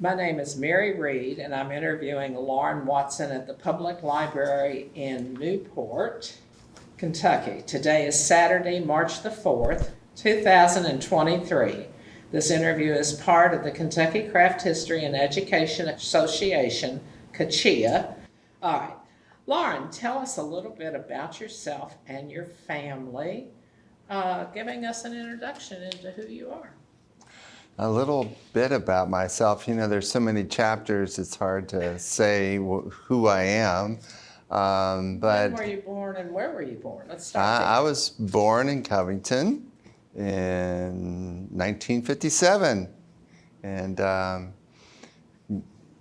My name is Mary Reed, and I'm interviewing Lawren Watson at the Public Library in Newport, Kentucky. Today is Saturday, March the 4th, 2023. This interview is part of the Kentucky Craft History and Education Association, KCHEA. All right. Lawren, tell us a little bit about yourself and your family, giving us an introduction into who you are. A little bit about myself. You know, there's so many chapters, it's hard to say who I am. When were you born and where were you born? Let's start there. I was born in Covington in 1957 and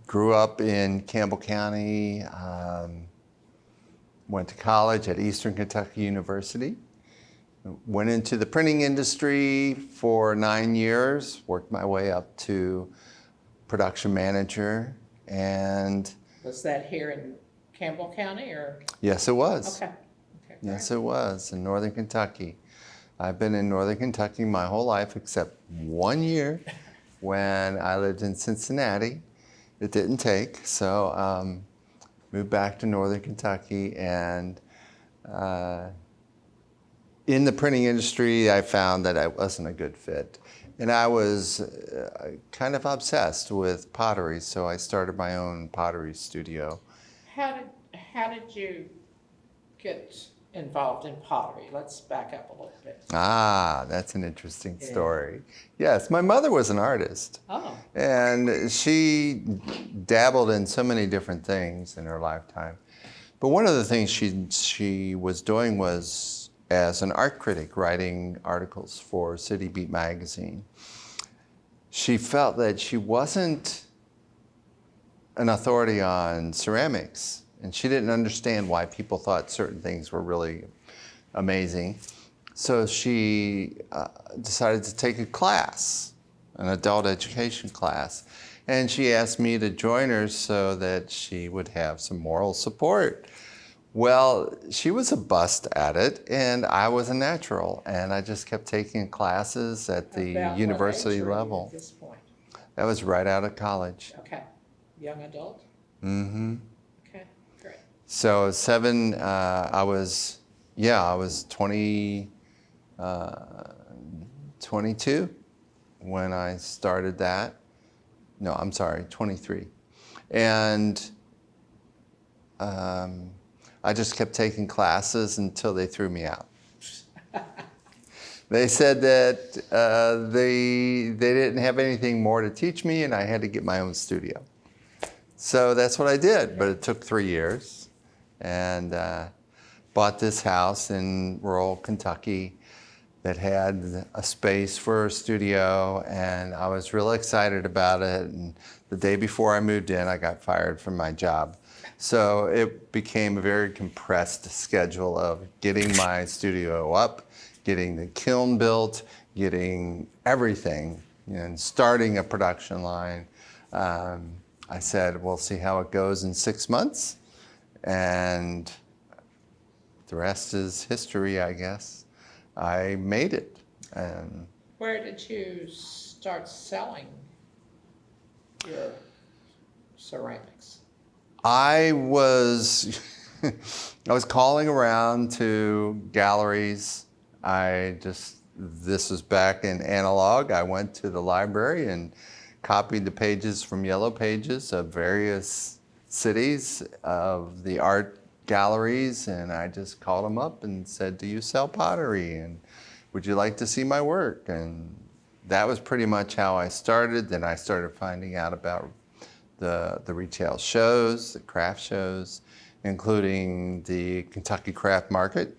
grew up in Campbell County, went to college at Eastern Kentucky University. Went into the printing industry for 9 years, worked my way up to production manager, and... Was that here in Campbell County or? Yes, it was. Okay. Yes, it was, in Northern Kentucky. I've been in Northern Kentucky my whole life except 1 year when I lived in Cincinnati. It didn't take, so moved back to Northern Kentucky, and in the printing industry, I found that I wasn't a good fit. And I was kind of obsessed with pottery, so I started my own pottery studio. How did you get involved in pottery? Let's back up a little bit. Ah, that's an interesting story. Yes, my mother was an artist. Oh. And she dabbled in so many different things in her lifetime. But one of the things she was doing was as an art critic, writing articles for City Beat magazine. She felt that she wasn't an authority on ceramics, and she didn't understand why people thought certain things were really amazing. So she decided to take a class, an adult education class, and she asked me to join her so that she would have some moral support. Well, she was a bust at it, and I was a natural, and I just kept taking classes at the university level. At this point? That was right out of college. Okay. Young adult? Mm-hmm. Okay, great. So I was 22 when I started that. No, I'm sorry, 23. And I just kept taking classes until they threw me out. They said that they didn't have anything more to teach me and I had to get my own studio. So that's what I did, but it took 3 years, and bought this house in rural Kentucky that had a space for a studio, and I was really excited about it. And the day before I moved in, I got fired from my job. So it became a very compressed schedule of getting my studio up, getting the kiln built, getting everything, and starting a production line. I said, we'll see how it goes in 6 months. And the rest is history, I guess. I made it. Where did you start selling your ceramics? I was calling around to galleries. This was back in analog. I went to the library and copied the pages from yellow pages of various cities of the art galleries, and I just called them up and said, do you sell pottery? And would you like to see my work? And that was pretty much how I started. Then I started finding out about the retail shows, the craft shows, including the Kentucky Craft Market,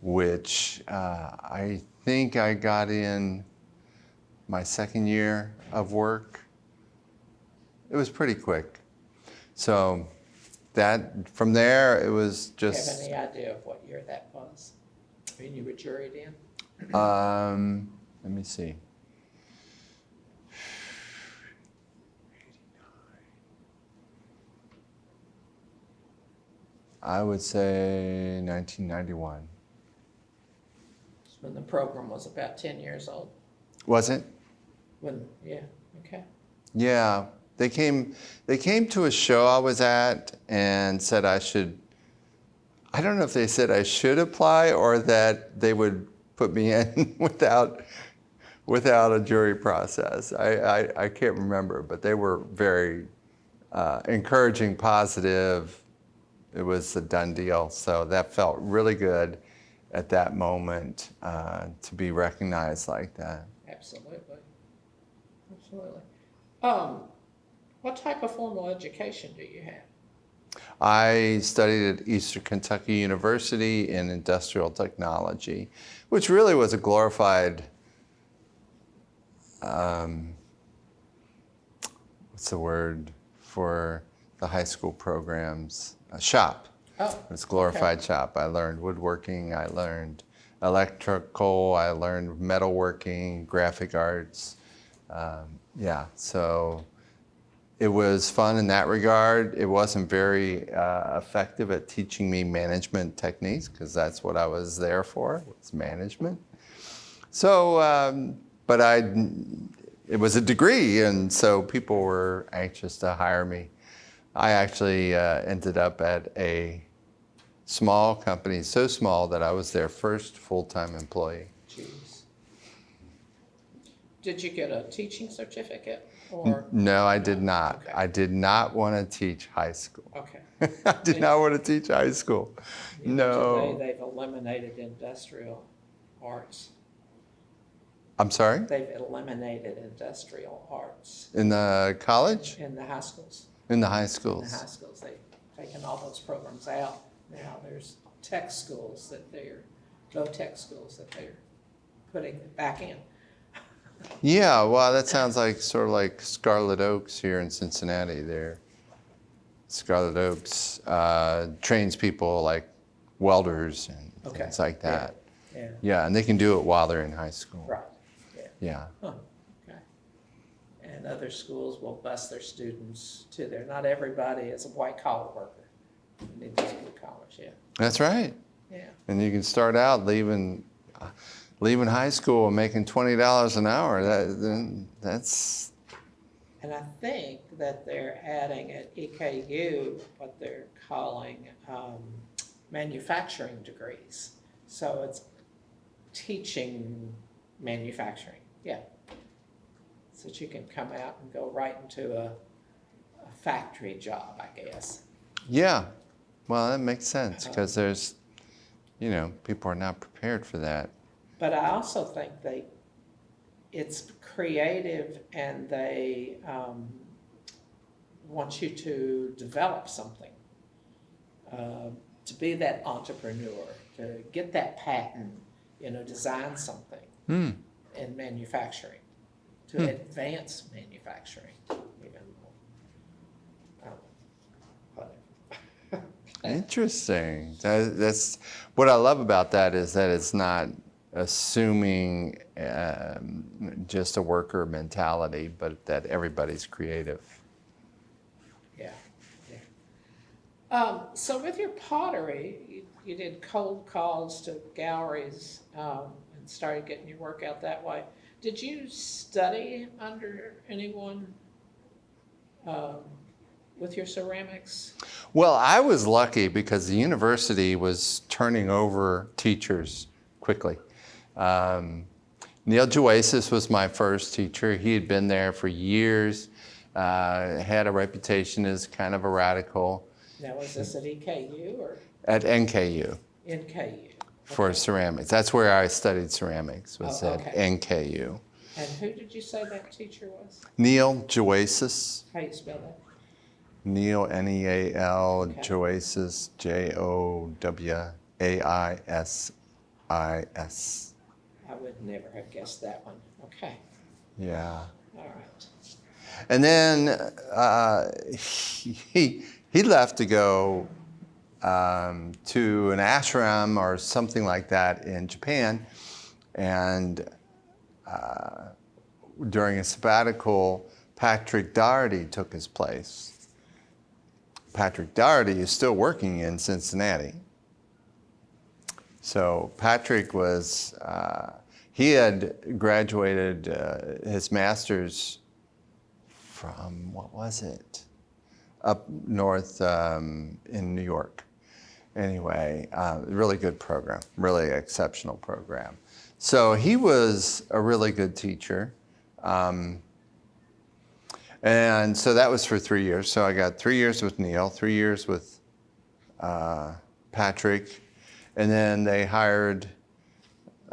which I think I got in my second year of work. It was pretty quick. So from there, it was just... Do you have any idea of what year that was when you were juried in? Let me see. I would say 1991. It's when the program was about 10 years old. Was it? Yeah, okay. Yeah, They came to a show I was at and said I should. I don't know if they said I should apply or that they would put me in without a jury process. I can't remember, but they were very encouraging, positive. It was a done deal. So that felt really good at that moment to be recognized like that. Absolutely. Absolutely. What type of formal education do you have? I studied at Eastern Kentucky University in industrial technology, which really was a glorified, what's the word for the high school programs? A shop. Oh, It's a glorified okay. shop. I learned woodworking, I learned electrical, I learned metalworking, graphic arts. So it was fun in that regard. It wasn't very effective at teaching me management techniques because that's what I was there for, was management. So, it was a degree, and so people were anxious to hire me. I actually ended up at a small company, so small that I was their first full-time employee. Jeez. Did you get a teaching certificate? Or? No, I did not. Okay. I did not want to teach high school. Okay. I did not want to teach high school. You know, No. today they've eliminated industrial arts. I'm sorry? They've eliminated industrial arts In the college? in the high schools. In the high In the schools. high schools, they've taken all those programs out. Now there's tech schools that they're putting back in. Yeah, well, that sounds like sort of like Scarlet Oaks here in Cincinnati. There, Scarlet Oaks trains people like welders and Okay. things like that. Yeah. Yeah, and they can do it while they're in high school. Right. Yeah. Yeah. Huh. Okay. And other schools will bus their students to there. Not everybody is a white collar worker. You need those blue collars. Yeah. That's right. Yeah. And you can start out leaving high school and making $20 an hour. That's. And I think that they're adding at EKU what they're calling manufacturing degrees. So it's teaching manufacturing, yeah. So that you can come out and go right into a factory job, I guess. Yeah. Well, that makes sense because there's, people are not prepared for that. But I also think it's creative and they want you to develop something, to be that entrepreneur, to get that patent, design something in manufacturing, to advance manufacturing, even. Whatever. Interesting. That's what I love about that is that it's not assuming just a worker mentality, but that everybody's creative. Yeah. So with your pottery, you did cold calls to galleries and started getting your work out that way. Did you study under anyone with your ceramics? Well, I was lucky because the university was turning over teachers quickly. Neal Jowaisis was my first teacher. He had been there for years, had a reputation as kind of a radical. Now, was this at EKU or At NKU NKU? for ceramics. That's where I studied ceramics, was Oh, at okay. NKU. And who did you say that teacher was? Neal Jowaisis. How do you spell that? Neal, Neal, Okay. Jowaisis, Jowaisis. I would never have guessed that one. Okay, Yeah. all right. And then he left to go to an ashram or something like that in Japan. And during a sabbatical, Patrick Dougherty took his place. Patrick Dougherty is still working in Cincinnati. So Patrick was, he had graduated his master's from, what was it? Up north in New York. Anyway, really good program, really exceptional program. So he was a really good teacher. And so that was for 3 years. So I got 3 years with Neal, 3 years with Patrick. And then they hired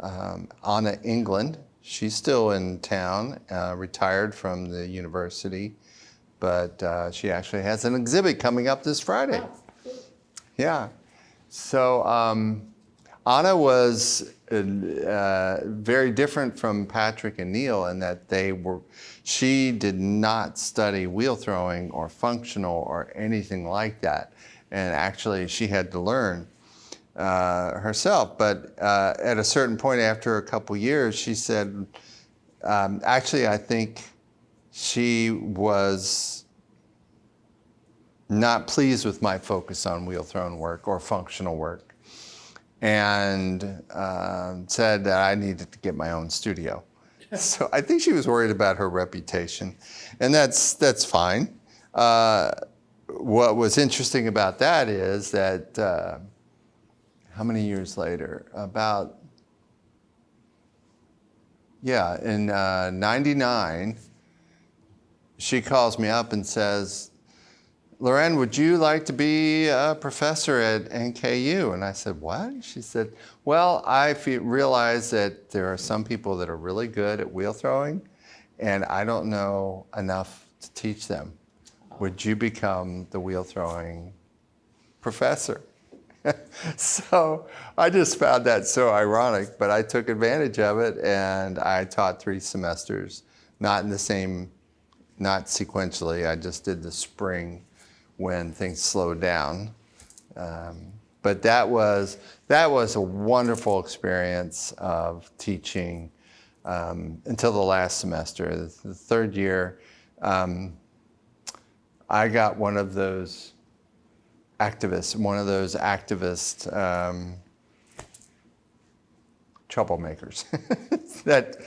Anna England. She's still in town, retired from the university, but she actually has an exhibit coming up this Friday. Oh, cool. Yeah. So Anna was very different from Patrick and Neal in that she did not study wheel throwing or functional or anything like that. And actually she had to learn herself. But at a certain point after a couple years, she said, actually, I think she was not pleased with my focus on wheel thrown work or functional work, and said that I needed to get my own studio. So I think she was worried about her reputation, and that's fine. What was interesting about that is that how many years later? In 99, she calls me up and says, Lawren, would you like to be a professor at NKU? And I said, what? She said, well, I realize that there are some people that are really good at wheel throwing, and I don't know enough to teach them. Would you become the wheel throwing professor? So I just found that so ironic, but I took advantage of it, and I taught 3 semesters, not sequentially. I just did the spring when things slowed down. But that was a wonderful experience of teaching until the last semester. The third year, I got one of those activist troublemakers that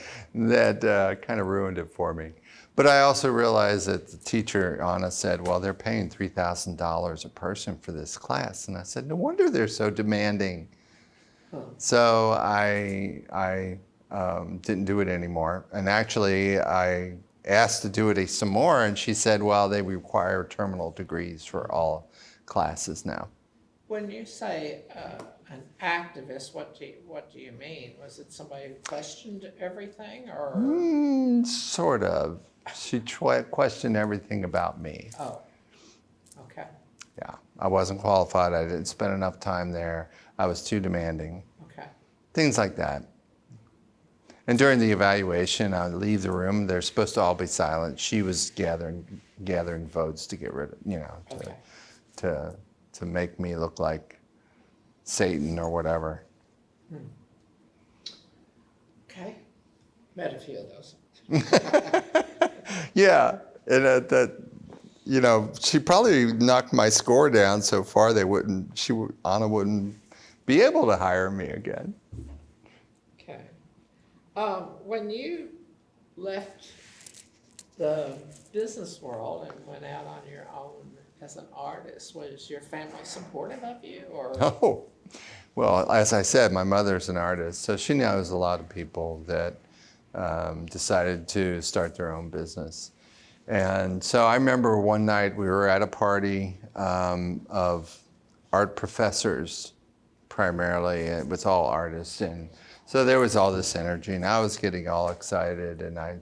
kind of ruined it for me. But I also realized that the teacher, Anna, said, well, they're paying $3,000 a person for this class. And I said, no wonder they're so demanding. So I didn't do it anymore. And actually, I asked to do it some more, and she said, well, they require terminal degrees for all classes now. When you say an activist, what do you mean? Was it somebody who questioned everything, or? Sort of. She questioned everything about me. Oh, okay. Yeah, I wasn't qualified. I didn't spend enough time there. I was too demanding. Okay. Things like that. And during the evaluation, I would leave the room. They're supposed to all be silent. She was gathering votes to get rid of, Okay. to make me look like Satan or whatever. Okay. Met a few of those. Yeah, and she probably knocked my score down so far Anna wouldn't be able to hire me again. Okay. When you left the business world and went out on your own as an artist, was your family supportive of you, or? Oh, well, as I said, my mother's an artist, so she knows a lot of people that decided to start their own business. And so I remember one night we were at a party of art professors, primarily. It was all artists, and so there was all this energy, and I was getting all excited, and I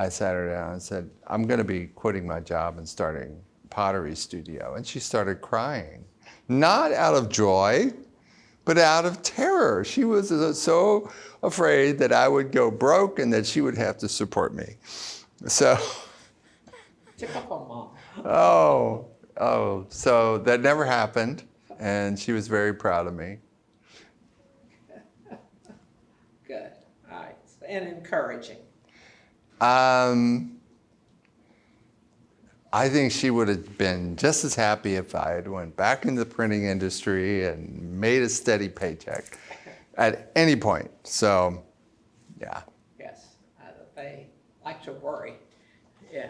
sat her down and said, I'm going to be quitting my job and starting a pottery studio. And she started crying, not out of joy, but out of terror. She was so afraid that I would go broke and that she would have to support me. So, Typical mom. So that never happened, and she was very proud of me. Good. All right. And encouraging. I think she would have been just as happy if I had went back into the printing industry and made a steady paycheck at any point. So, yeah. Yes. They like to worry. Yeah.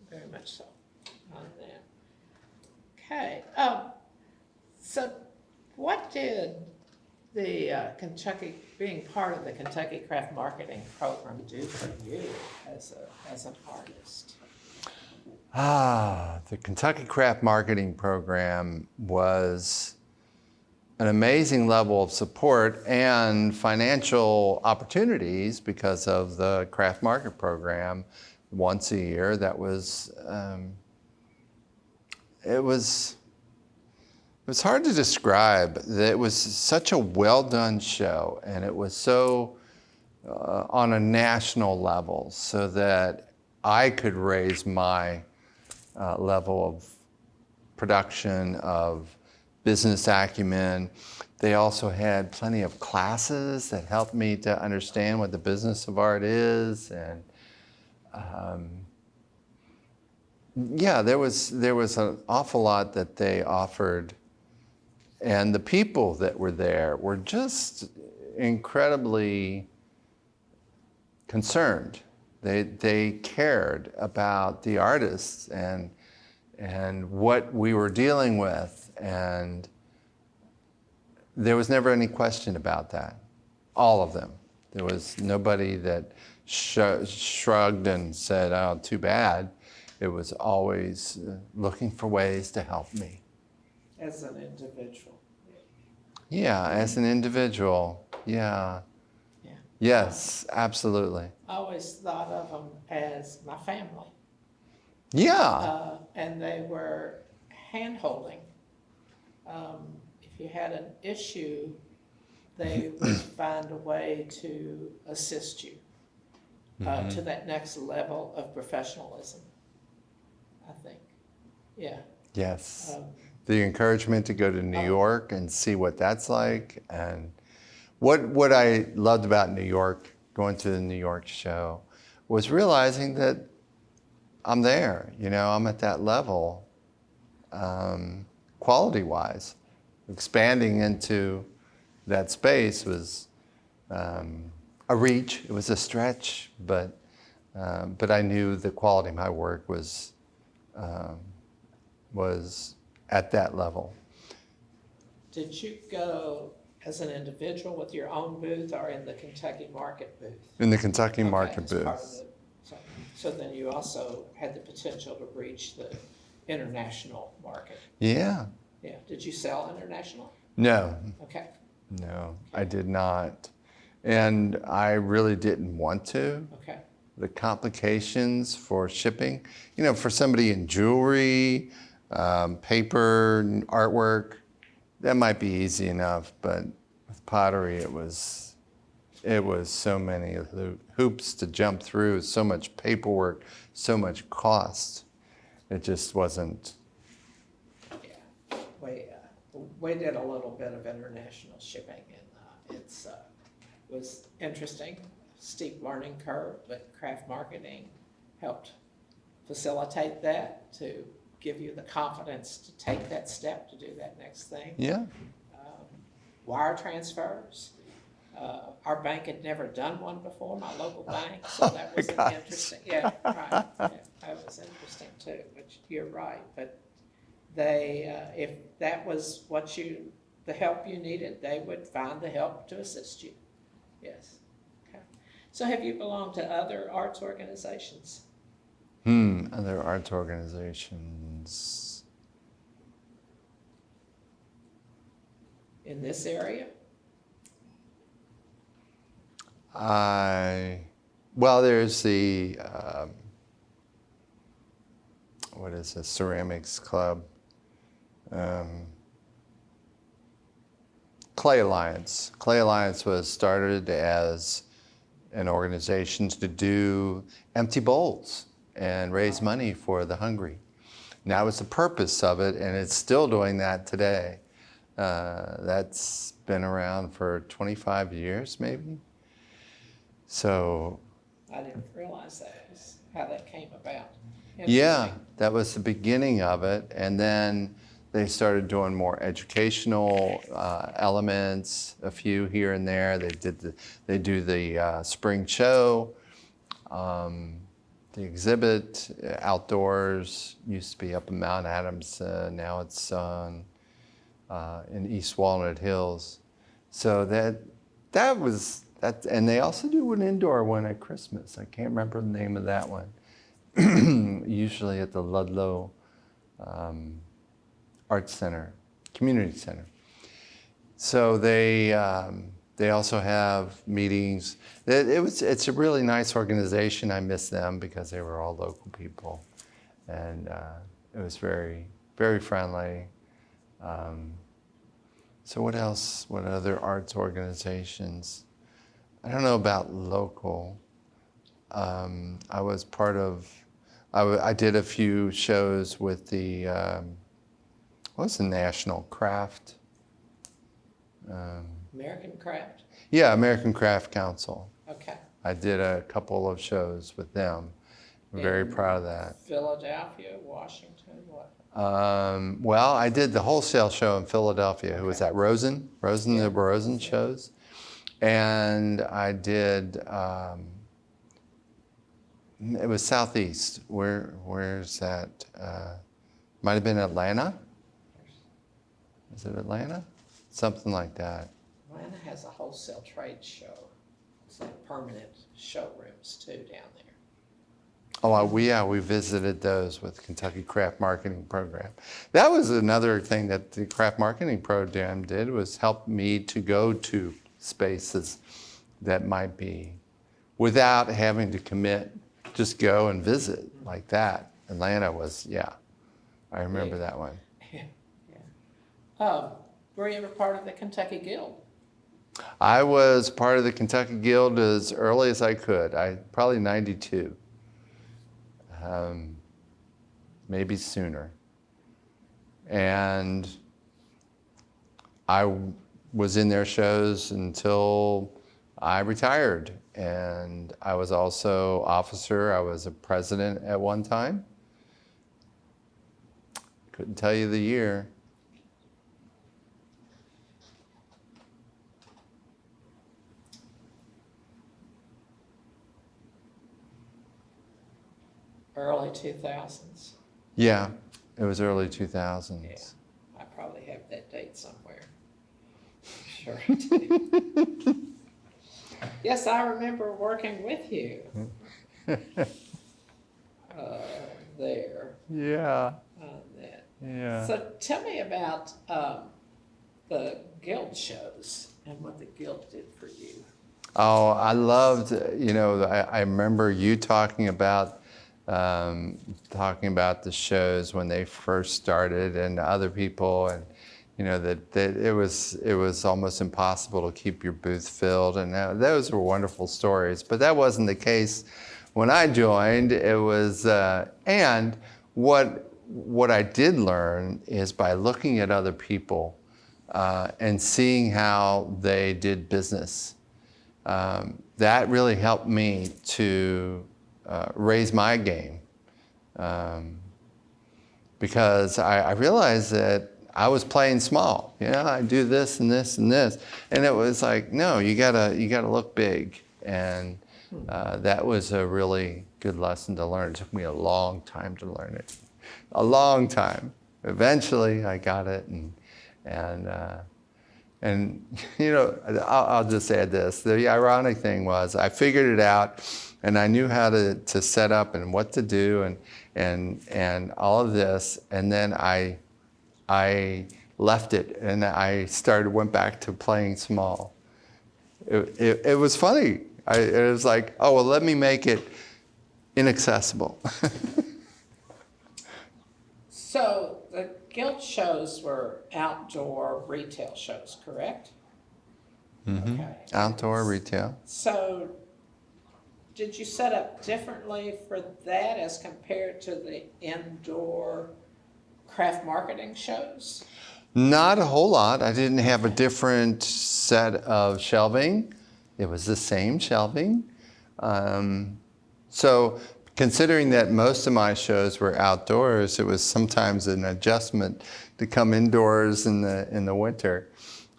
Very much so on that. Okay, so what did the Kentucky, being part of the Kentucky Craft Marketing Program do for you as an artist? The Kentucky Craft Marketing Program was an amazing level of support and financial opportunities because of the craft market program once a year. That was, it was hard to describe. It was such a well done show, and it was so on a national level, so that I could raise my level of production, of business acumen. They also had plenty of classes that helped me to understand what the business of art is, and yeah, there was an awful lot that they offered, and the people that were there were just incredibly concerned. They cared about the artists and what we were dealing with, and there was never any question about that. All of them. There was nobody that shrugged and said, "Oh, too bad." It was always looking for ways to help me. As an individual? Yeah, as an individual. Yeah. Yeah. Yes, absolutely. I always thought of them as my family. Yeah. And they were hand-holding. If you had an issue, they would find a way to assist you to that next level of professionalism, I think. Yeah. Yes. The encouragement to go to New York and see what that's like. And what I loved about New York, going to the New York show, was realizing that I'm there, I'm at that level, quality-wise. Expanding into that space was a reach. It was a stretch, but I knew the quality of my work was at that level. Did you go as an individual with your own booth or in the Kentucky Market booth? In the Kentucky Market as part of booth. So then you also had the potential to reach the international market. Yeah. Yeah. Did you sell international? No. Okay. No, I did not. And I really didn't want to. Okay. The complications for shipping, for somebody in jewelry, paper, artwork, that might be easy enough. But with pottery, it was so many hoops to jump through, so much paperwork, so much cost. It just wasn't. Yeah. We did a little bit of international shipping, and it was interesting. Steep learning curve, but craft marketing helped facilitate that, to give you the confidence to take that step, to do that next thing. Yeah. Wire transfers. Our bank had never done one before, my local bank, so that was interesting. Yeah, right. Yeah, that was interesting too, which you're right. But they, if that was the help you needed, they would find the help to assist you. Yes. Okay. So have you belonged to other arts organizations? Other arts organizations. In this area? There's the, what is it, ceramics club? Clay Alliance. Clay Alliance was started as an organization to do empty bowls and raise money for the hungry. And that was the purpose of it, and it's still doing that today. That's been around for 25 years, maybe. So. I didn't realize that was how that came about. Yeah, that was the beginning of it, and then they started doing more educational elements, a few here and there. They do the spring show. the exhibit outdoors used to be up in Mount Adams. Now it's in East Walnut Hills. So that was that, and they also do an indoor one at Christmas. I can't remember the name of that one. Usually at the Ludlow Arts Center, Community Center. So they also have meetings. It's a really nice organization. I miss them because they were all local people, and it was very, very friendly. So what else? What other arts organizations? I don't know about local. I was part of. I did a few shows with the. What was the National Craft? American Craft? Yeah, American Craft Council. Okay. I did a couple of shows with them. I'm very proud of that. Philadelphia, Washington, what? Well, I did the wholesale show in Philadelphia. Who was that? Rosen? The Rosen shows. And I did, it was Southeast. Where's that? Might have been Atlanta? Is it Atlanta? Something like that. Atlanta has a wholesale trade show. It's like permanent showrooms too down there. Oh, we visited those with Kentucky Craft Marketing Program. That was another thing that the Craft Marketing Program did, was help me to go to spaces that might be, without having to commit, just go and visit like that. Atlanta was, I remember that one. Were you ever part of the Kentucky Guild? I was part of the Kentucky Guild as early as I could. Probably 92. Maybe sooner. And I was in their shows until I retired. And I was also officer. I was a president at one time. Couldn't tell you the year. Early 2000s. Yeah, it was early 2000s. Yeah, I probably have that date somewhere. Sure I do. Yes, I remember working with you there. Yeah. On that. Yeah. So tell me about the guild shows and what the guild did for you. Oh, I loved, I remember you talking about the shows when they first started, and other people, and that it was almost impossible to keep your booth filled, and those were wonderful stories. But that wasn't the case when I joined. It was, and what I did learn is by looking at other people and seeing how they did business. That really helped me to raise my game, because I realized that I was playing small. I do this and this and this, and it was like, no, you gotta look big, and that was a really good lesson to learn. It took me a long time to learn it, a long time. Eventually, I got it, and I'll just add this. The ironic thing was I figured it out, and I knew how to set up and what to do and all of this, and then I left it, and I went back to playing small. It was funny. It was like, oh, well, let me make it inaccessible. So the guild shows were outdoor retail shows, correct? Mm-hmm. Okay. Outdoor retail. So did you set up differently for that as compared to the indoor craft marketing shows? Not a whole lot. I didn't have a different set of shelving. It was the same shelving. So considering that most of my shows were outdoors, it was sometimes an adjustment to come indoors in the winter,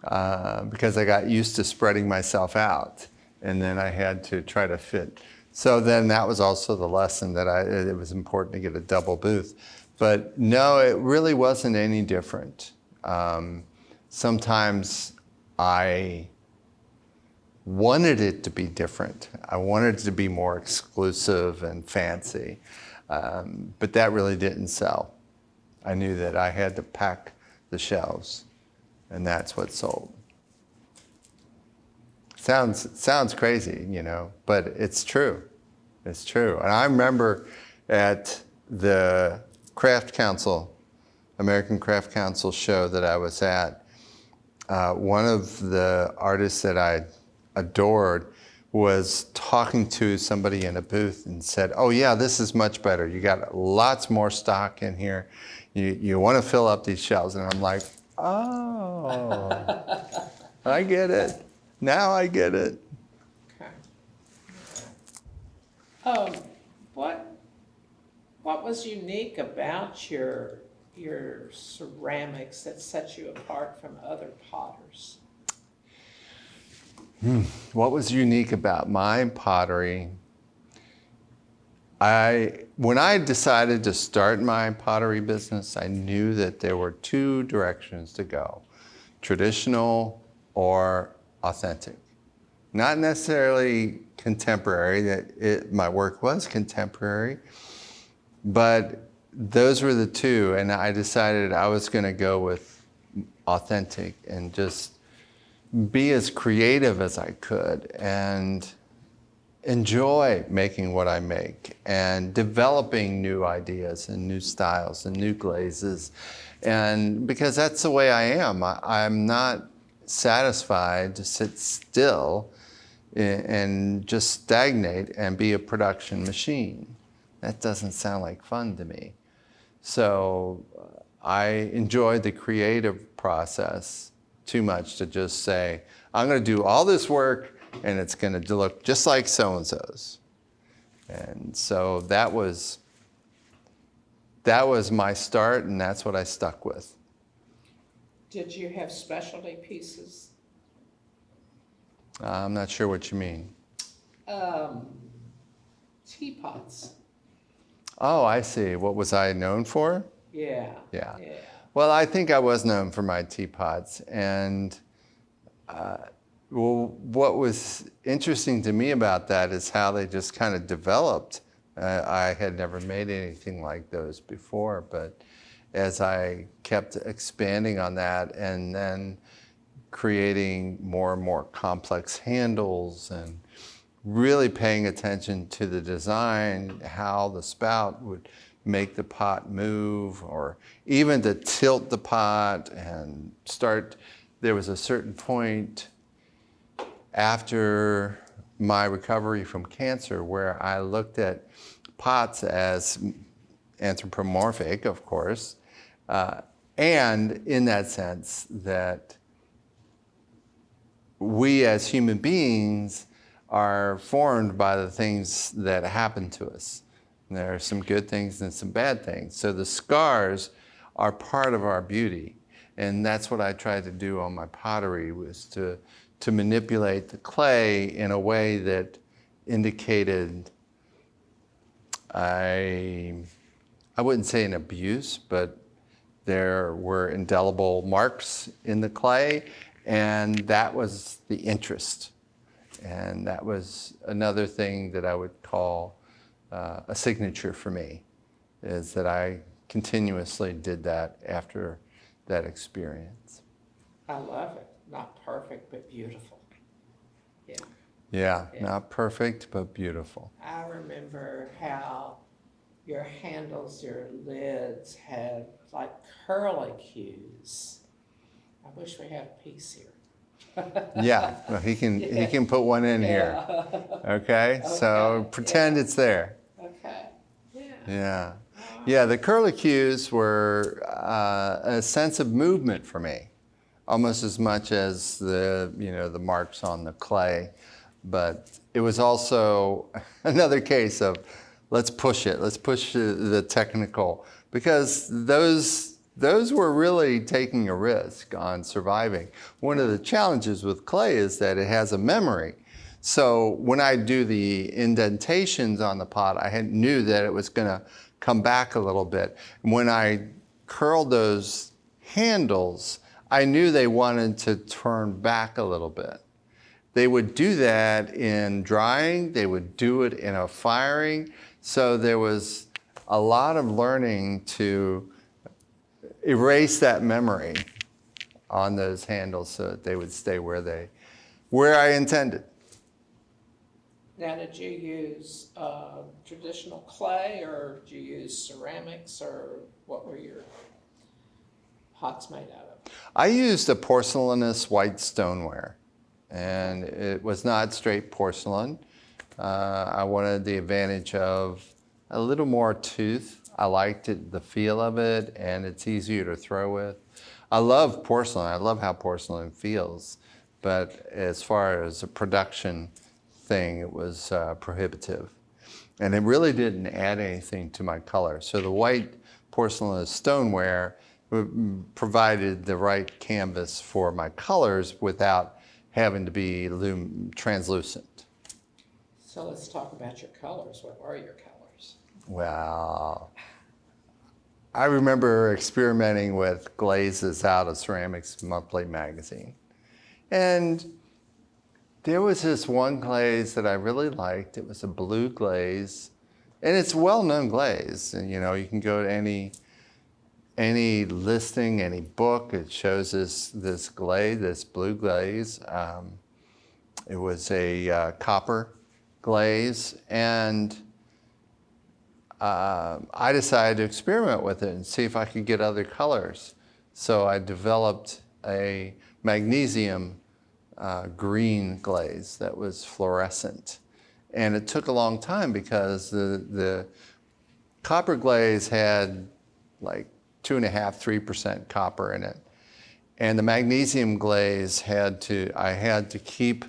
because I got used to spreading myself out, and then I had to try to fit So then that was also the lesson that it was important to get a double booth. But no, it really wasn't any different. Sometimes I wanted it to be different. I wanted it to be more exclusive and fancy, but that really didn't sell. I knew that I had to pack the shelves, and that's what sold. Sounds crazy, you know, but it's true. It's true. And I remember at the Craft Council, American Craft Council show that I was at, one of the artists that I adored was talking to somebody in a booth and said, "Oh yeah, this is much better. You got lots more stock in here. You want to fill up these shelves." And I'm like, "Oh, I get it. Now I get it." Okay. What was unique about your ceramics that set you apart from other potters? What was unique about my pottery? When I decided to start my pottery business, I knew that there were two directions to go: traditional or authentic. Not necessarily contemporary, my work was contemporary, but those were the two, and I decided I was going to go with authentic and just be as creative as I could and enjoy making what I make and developing new ideas and new styles and new glazes. And because that's the way I am. I'm not satisfied to sit still and just stagnate and be a production machine. That doesn't sound like fun to me. So I enjoy the creative process too much to just say, I'm going to do all this work and it's going to look just like so-and-so's. And so that was my start, and that's what I stuck with. Did you have specialty pieces? I'm not sure what you mean. Teapots. Oh, I see. What was I known for? Yeah. Yeah. Well, I think I was known for my teapots. And what was interesting to me about that is how they just kind of developed. I had never made anything like those before, but as I kept expanding on that and then creating more and more complex handles and really paying attention to the design, how the spout would make the pot move, or even to tilt the pot and start. There was a certain point after my recovery from cancer where I looked at pots as anthropomorphic, of course, and in that sense that we as human beings are formed by the things that happen to us. And there are some good things and some bad things. So the scars are part of our beauty. And that's what I tried to do on my pottery, was to manipulate the clay in a way that indicated, I wouldn't say an abuse, but there were indelible marks in the clay, and that was the interest. And that was another thing that I would call a signature for me, is that I continuously did that after that experience. I love it. Not perfect, but beautiful. Yeah. Yeah, not perfect, but beautiful. I remember how your handles, your lids had like curlicues. I wish we had a piece here. Yeah, well, he can put one in here. Okay, so pretend it's there. Okay. Yeah. Yeah, the curlicues were a sense of movement for me, almost as much as the marks on the clay. But it was also another case of let's push the technical, because those were really taking a risk on surviving. One of the challenges with clay is that it has a memory. So when I do the indentations on the pot, I knew that it was going to come back a little bit. And when I curled those handles, I knew they wanted to turn back a little bit. They would do that in drying, they would do it in a firing. So there was a lot of learning to erase that memory on those handles so that they would stay where I intended. Now, did you use traditional clay, or did you use ceramics, or what were your pots made out of? I used a porcelainous white stoneware, and it was not straight porcelain. I wanted the advantage of a little more tooth. I liked it, the feel of it, and it's easier to throw with. I love porcelain. I love how porcelain feels, but as far as a production thing, it was prohibitive. And it really didn't add anything to my color. So the white porcelain stoneware provided the right canvas for my colors without having to be translucent. So let's talk about your colors. What are your colors? Well, I remember experimenting with glazes out of Ceramics Monthly magazine. And there was this one glaze that I really liked. It was a blue glaze, and it's a well-known glaze. And you know, you can go to any listing, any book, it shows this glaze, this blue glaze. It was a copper glaze, and I decided to experiment with it and see if I could get other colors. So I developed a magnesium green glaze that was fluorescent. And it took a long time because the copper glaze had like 2.5–3% copper in it. And the magnesium glaze I had to keep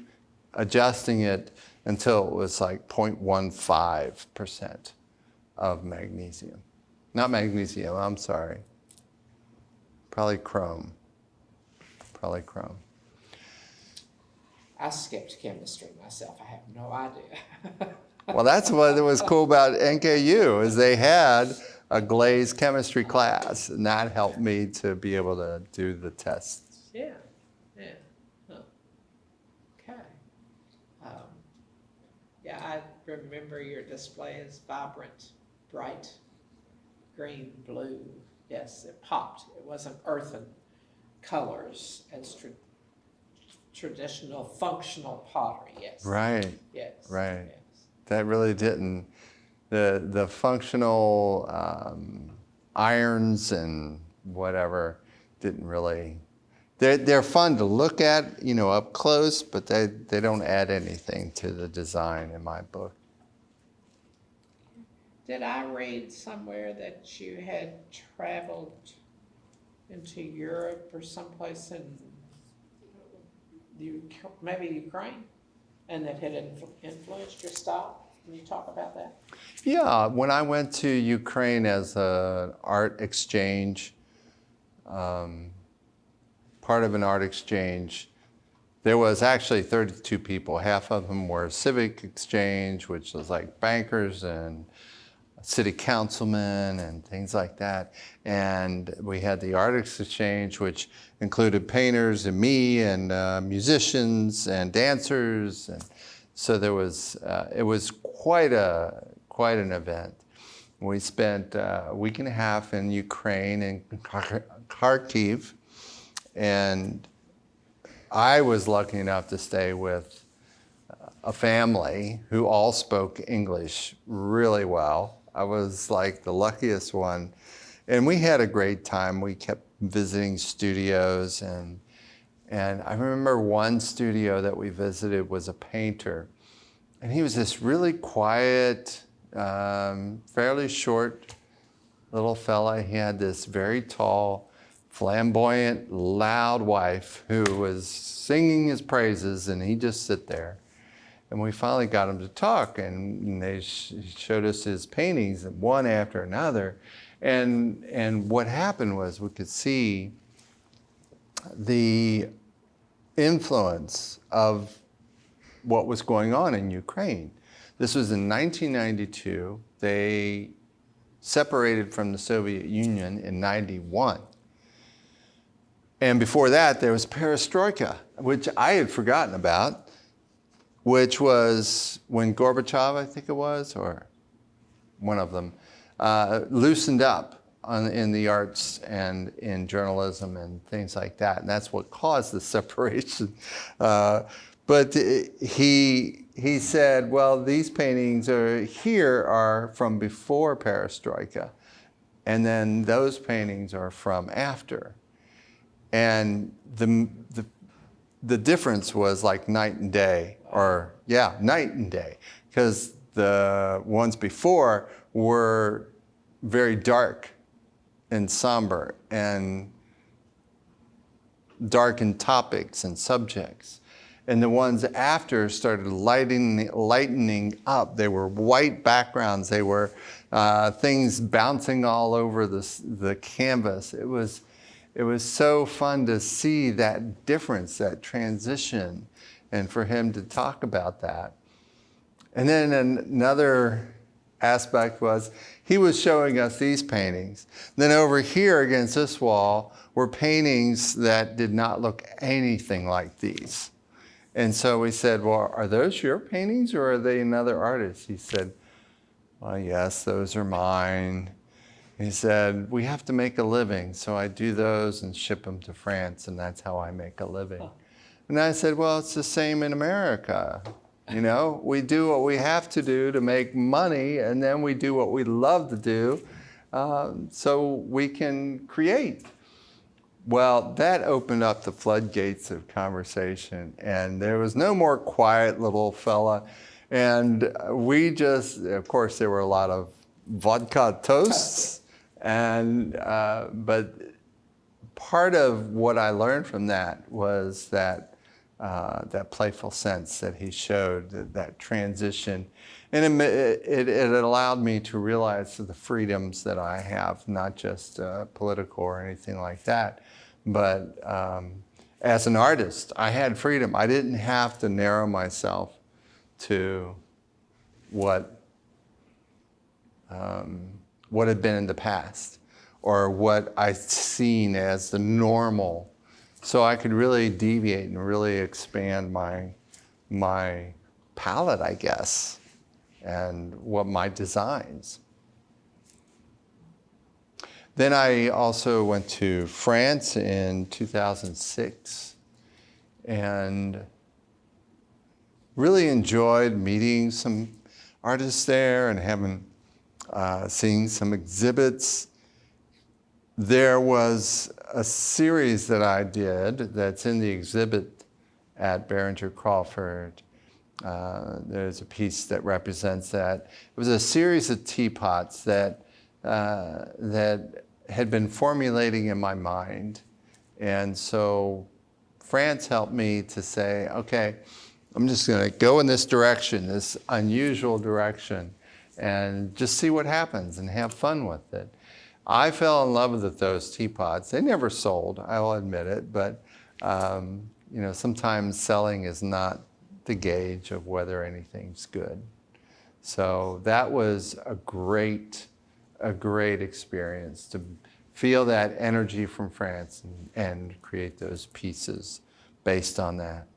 adjusting it until it was like 0.15% of magnesium. Not magnesium, I'm sorry. Probably chrome. I skipped chemistry myself. I have no idea. Well, that's what was cool about NKU, is they had a glazed chemistry class, and that helped me to be able to do the tests. Yeah. Huh. Okay. Yeah, I remember your display is vibrant, bright, green, blue. Yes, it popped. It wasn't earthen colors as traditional functional pottery. Yes. Right. Yes. Right. Yes. That really didn't. The functional irons and whatever didn't really. They're fun to look at, you know, up close, but they don't add anything to the design in my book. Did I read somewhere that you had traveled into Europe or someplace in maybe Ukraine, and that had influenced your style? Can you talk about that? Yeah, when I went to Ukraine as an art exchange, part of an art exchange, there was actually 32 people. Half of them were civic exchange, which was like bankers and city councilmen and things like that. And we had the art exchange, which included painters and me and musicians and dancers. And so there was, it was quite an event. We spent a week and a half in Ukraine, in Kharkiv, and I was lucky enough to stay with a family who all spoke English really well. I was like the luckiest one. And we had a great time. We kept visiting studios, and I remember one studio that we visited was a painter. And he was this really quiet, fairly short little fella. He had this very tall, flamboyant, loud wife who was singing his praises, and he'd just sit there. And we finally got him to talk, and they showed us his paintings, one after another. And what happened was we could see the influence of what was going on in Ukraine. This was in 1992. They separated from the Soviet Union in 91. And before that, there was perestroika, which I had forgotten about, which was when Gorbachev, I think it was, or one of them, loosened up in the arts and in journalism and things like that. And that's what caused the separation. But he said, well, these paintings are from before perestroika. And then those paintings are from after. And the difference was like night and day, night and day. Because the ones before were very dark and somber and dark in topics and subjects. And the ones after started lightening up. They were white backgrounds. They were things bouncing all over the canvas. It was so fun to see that difference, that transition, and for him to talk about that. And then another aspect was he was showing us these paintings. Then over here against this wall were paintings that did not look anything like these. And so we said, well, are those your paintings or are they another artist? He said, well, yes, those are mine. He said, we have to make a living, so I do those and ship them to France, and that's how I make a living. And I said, well, it's the same in America. You know, we do what we have to do to make money, and then we do what we love to do so we can create. Well, that opened up the floodgates of conversation, and there was no more quiet little fella. And we just, of course, there were a lot of vodka toasts, and but part of what I learned from that was that playful sense that he showed, that transition. And it allowed me to realize the freedoms that I have, not just political or anything like that, but as an artist, I had freedom. I didn't have to narrow myself to what had been in the past or what I'd seen as the normal. So I could really deviate and really expand my palette, I guess, and what my designs. Then I also went to France in 2006 and really enjoyed meeting some artists there and seeing some exhibits. There was a series that I did that's in the exhibit at Behringer Crawford. There's a piece that represents that. It was a series of teapots that had been formulating in my mind. And so France helped me to say, okay, I'm just going to go in this direction, this unusual direction, and just see what happens and have fun with it. I fell in love with those teapots. They never sold, I'll admit it, but sometimes selling is not the gauge of whether anything's good. So that was a great experience to feel that energy from France and create those pieces based on that.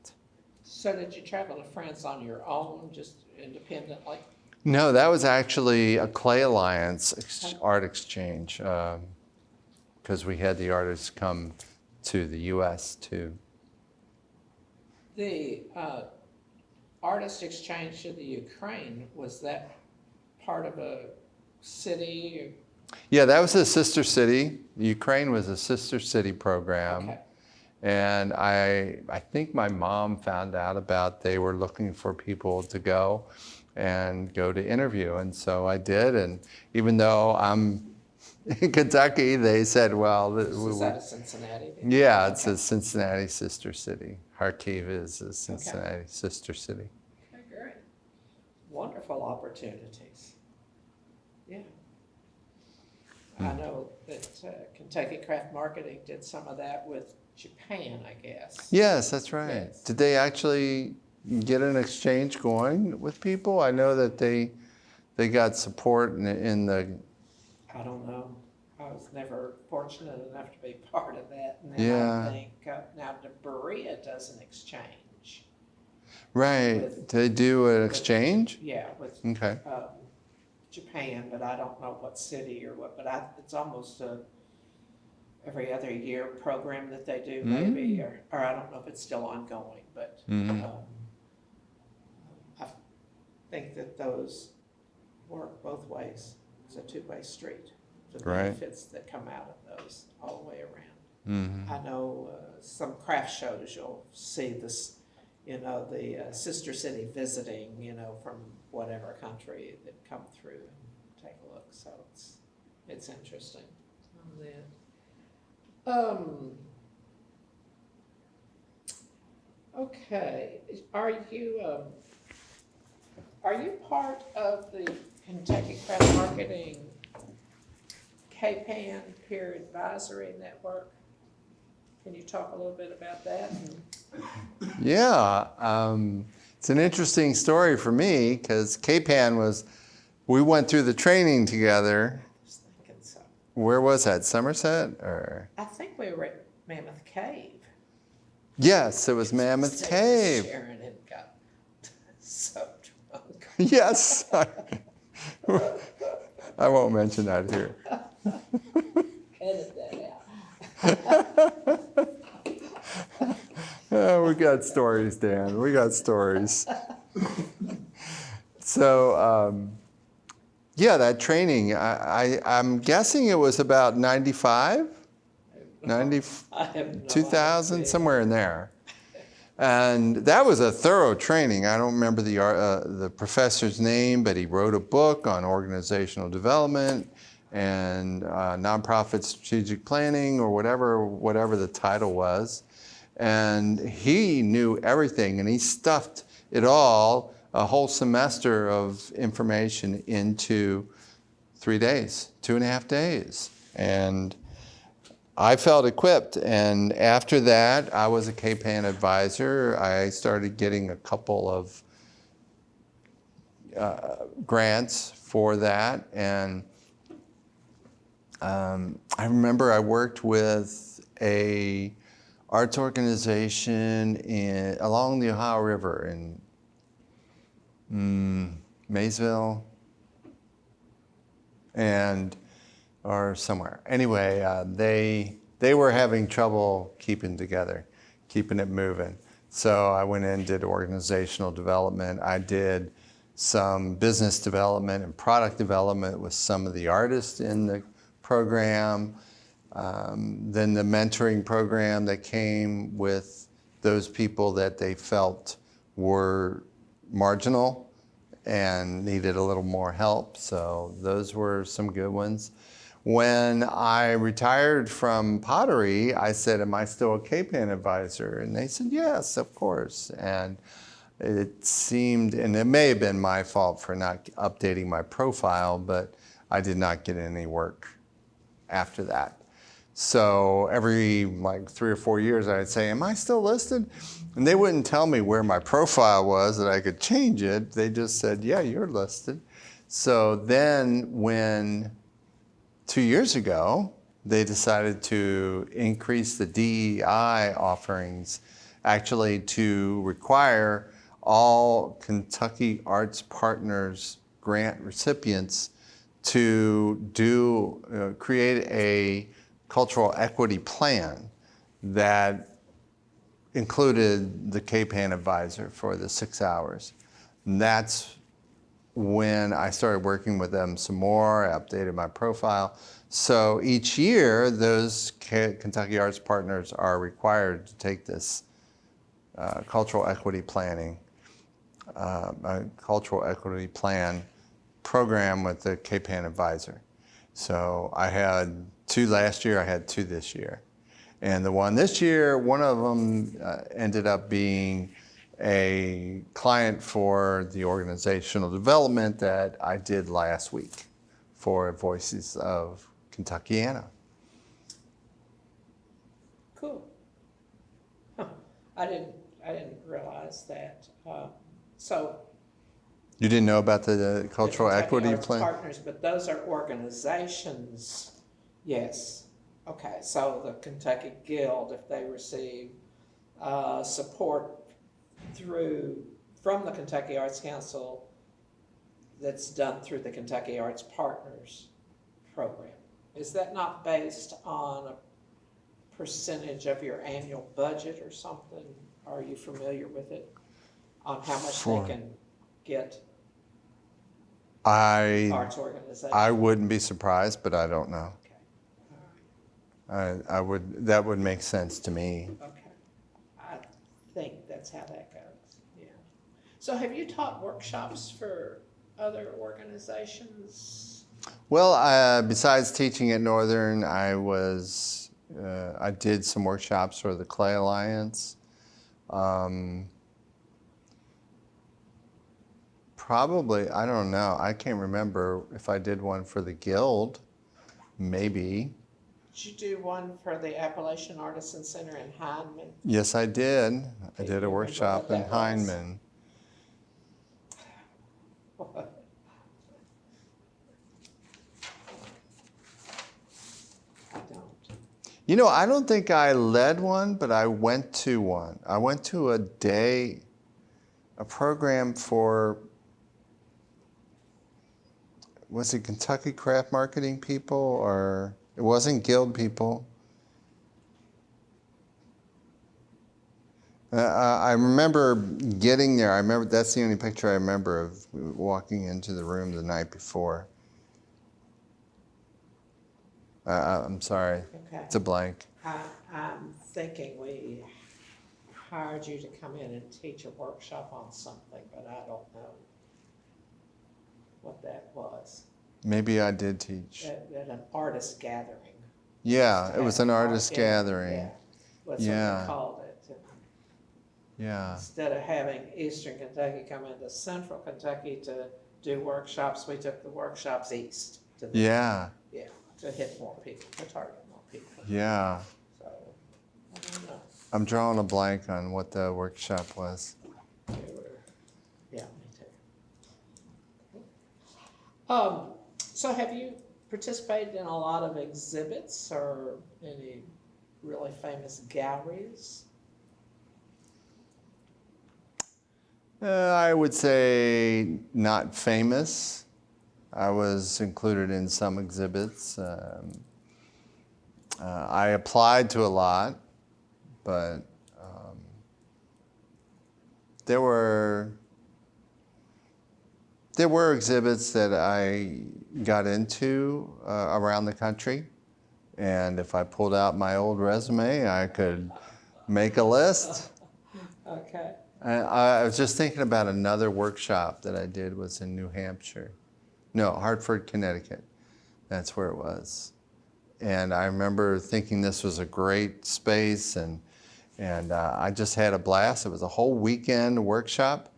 So did you travel to France on your own, just independently? No, that was actually a Clay Alliance art exchange because we had the artists come to the U.S. too. The artist exchange to the Ukraine, was that part of a city? Yeah, that was a sister city. Ukraine was a sister city program. Okay. And I think my mom found out about they were looking for people to go to interview. And so I did. And even though I'm in Kentucky, they said, well... Is that a Cincinnati? Yeah, it's a Cincinnati sister city. Kharkiv is a Cincinnati sister city. Okay, great. Wonderful opportunities. Yeah. I know that Kentucky Craft Marketing did some of that with Japan, I guess. Yes, that's right. Yes. Did they actually get an exchange going with people? I know that they got support in the. I don't know. I was never fortunate enough to be part of that. And then Yeah. I think, now Berea does an exchange. Right. With- They do an exchange? Yeah, with Okay. Japan, but I don't know what city or what, but it's almost a every other year program that they do maybe, or I don't know if it's still ongoing, but I think that those work both ways. It's a two-way street. The Right. benefits that come out of those all the way around. I know some craft shows you'll see this, the sister city visiting, from whatever country that come through and take a look. So it's interesting on that. Okay, are you part of the Kentucky Craft Marketing KPAN Peer Advisory Network? Can you talk a little bit about that? Yeah, it's an interesting story for me because KPAN we went through the training together. I was thinking so. Where was that, Somerset or? I think we were at Mammoth Cave. Yes, it was Mammoth Stayed with Cave. Sharon and got so drunk. Yes. I won't mention that here. Edit that out. We got stories, Dan. We got stories. So, yeah, that training, I'm guessing it was about 95, 90, I have no 2000, idea. somewhere in there. And that was a thorough training. I don't remember the professor's name, but he wrote a book on organizational development and nonprofit strategic planning or whatever the title was. And he knew everything, and he stuffed it all, a whole semester of information into 3 days, 2.5 days. And I felt equipped, and after that, I was a KPAN advisor. I started getting a couple of grants for that, and I remember I worked with a arts organization along the Ohio River in Maysville, or somewhere. Anyway, they were having trouble keeping together, keeping it moving. So I went in and did organizational development. I did some business development and product development with some of the artists in the program. Then the mentoring program that came with those people that they felt were marginal and needed a little more help. So those were some good ones. When I retired from pottery, I said, am I still a KPAN advisor? And they said, yes, of course. And it seemed, and it may have been my fault for not updating my profile, but I did not get any work after that. So every 3 or 4 years, I'd say, am I still listed? And they wouldn't tell me where my profile was that I could change it. They just said, yeah, you're listed. So then when 2 years ago, they decided to increase the DEI offerings, actually to require all Kentucky Arts Partners grant recipients to create a cultural equity plan that included the KPAN advisor for the 6 hours. And that's when I started working with them some more. I updated my profile. So each year, those Kentucky Arts Partners are required to take this cultural equity planning, a cultural equity plan program with the KPAN advisor. So I had 2 last year, I had 2 this year. And the one this year, one of them ended up being a client for the organizational development that I did last week for Voices of Kentuckiana. Cool. Huh. I didn't I didn't realize that. So. You didn't know about the The cultural Kentucky equity Arts plan? Partners, but those are organizations, yes. Okay, so the Kentucky Guild, if they receive support from the Kentucky Arts Council, that's done through the Kentucky Arts Partners program. Is that not based on a percentage of your annual budget or something? Are you familiar with it? On how much they can get? Arts organization. I wouldn't be surprised, but I don't know. Okay. All right. That would make sense to me. Okay. I think that's how that goes. Yeah. So have you taught workshops for other organizations? Well, besides teaching at Northern, I did some workshops for the Clay Alliance. Probably, I don't know. I can't remember if I did one for the Guild. Maybe. Did you do one for the Appalachian Artisan Center in Hindman? Yes, I did. I Do did you a workshop remember in what that was? Hindman. I don't. You know, I don't think I led one, but I went to one. I went to a program for, was it Kentucky craft marketing people, or it wasn't Guild people? I remember getting there. I remember that's the only picture I remember of walking into the room the night before. I'm sorry, Okay. it's a blank. I'm thinking we hired you to come in and teach a workshop on something, but I don't know what that was. Maybe I did teach. At an artist gathering. Yeah, it was an artist Yeah, gathering. Yeah, that's what Yeah. they called it. Yeah. Instead of having Eastern Kentucky come into Central Kentucky to do workshops, we took the workshops east to the, Yeah. to hit more people, to target more people. Yeah. So, I don't know. I'm drawing a blank on what the workshop was. They were, yeah, me too. So have you participated in a lot of exhibits or any really famous galleries? I would say not famous. I was included in some exhibits. I applied to a lot, but there were exhibits that I got into around the country, and if I pulled out my old resume, I could make a list. Okay. I was just thinking about another workshop that I did was in New Hampshire. No, Hartford, Connecticut. That's where it was. And I remember thinking this was a great space, and I just had a blast. It was a whole weekend workshop.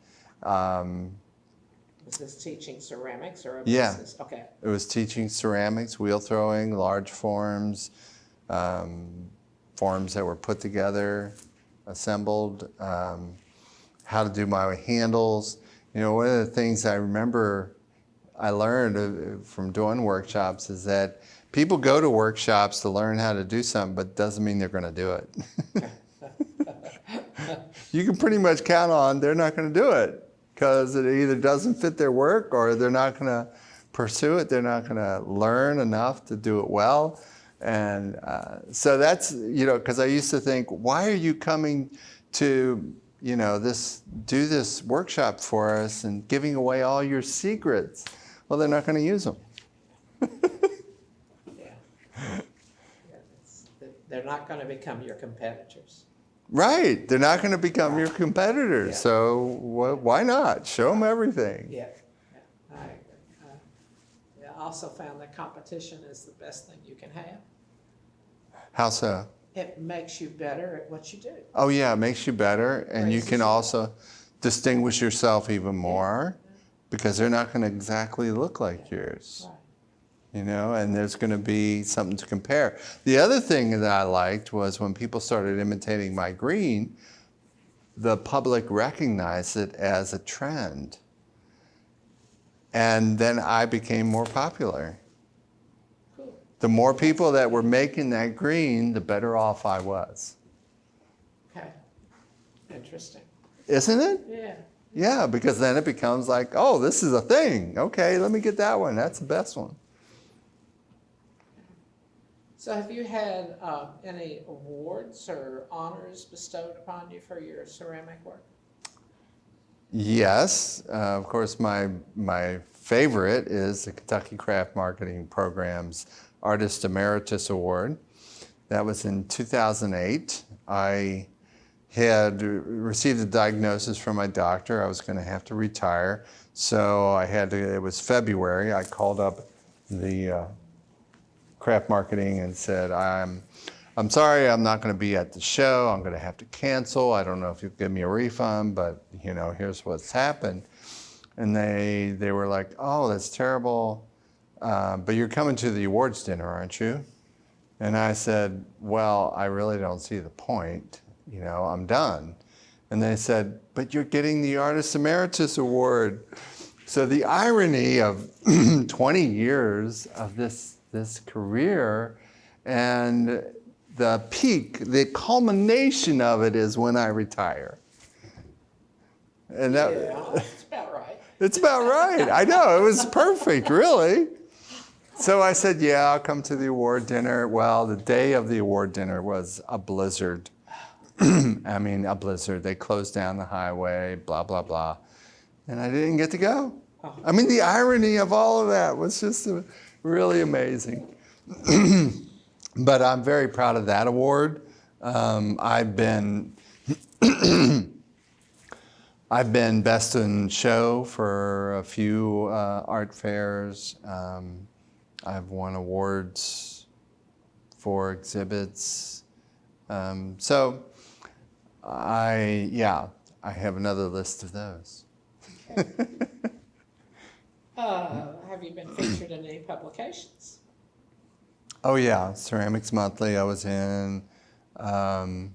Was this teaching ceramics or a Yeah. business? Okay. It was teaching ceramics, wheel throwing, large forms, forms that were put together, assembled, how to do my handles. You know, one of the things I remember I learned from doing workshops is that people go to workshops to learn how to do something, but doesn't mean they're going to do it. You can pretty much count on they're not going to do it because it either doesn't fit their work or they're not going to pursue it. They're not going to learn enough to do it well. And so that's, you know, because I used to think, why are you coming to, you know, do this workshop for us and giving away all your secrets? Well, they're not going to use them. Yeah. They're not going to become your competitors. Right. They're not going to become your competitors. Yeah. So why not? Show them everything. Yeah, I agree. I also found that competition is the best thing you can have. How so? It makes you better at what you do. Oh, yeah, it makes you better. And you Raises can you. also distinguish yourself even more because they're not going to exactly look like yours. Right. You know, and there's going to be something to compare. The other thing that I liked was when people started imitating my green, the public recognized it as a trend. And then I became more popular. Cool. The more people that were making that green, the better off I was. Okay. Interesting. Isn't it? Yeah. Yeah, because then it becomes like, oh, this is a thing. Okay, let me get that one. That's the best one. So have you had any awards or honors bestowed upon you for your ceramic work? Yes, of course, my favorite is the Kentucky Craft Marketing Program's Artist Emeritus Award. That was in 2008. I had received a diagnosis from my doctor. I was going to have to retire. So I had to, it was February. I called up the craft marketing and said, I'm sorry, I'm not going to be at the show. I'm going to have to cancel. I don't know if you'll give me a refund, but you know, here's what's happened. And they were like, oh, that's terrible. But you're coming to the awards dinner, aren't you? And I said, well, I really don't see the point. You know, I'm done. And they said, but you're getting the Artist Emeritus Award. So the irony of 20 years of this career, and the peak, the culmination of it is when I retire. And that, Yeah, that's about right. it's about right. I know, it was perfect, really. So I said, yeah, I'll come to the award dinner. Well, the day of the award dinner was a blizzard. I mean, a blizzard. They closed down the highway, blah, blah, blah. And I didn't get to go. Oh. I mean, the irony of all of that was just really amazing. But I'm very proud of that award. I've been best in show for a few art fairs. I've won awards for exhibits. So I have another list of those. Okay. Have you been featured in any publications? Oh yeah, Ceramics Monthly I was in. I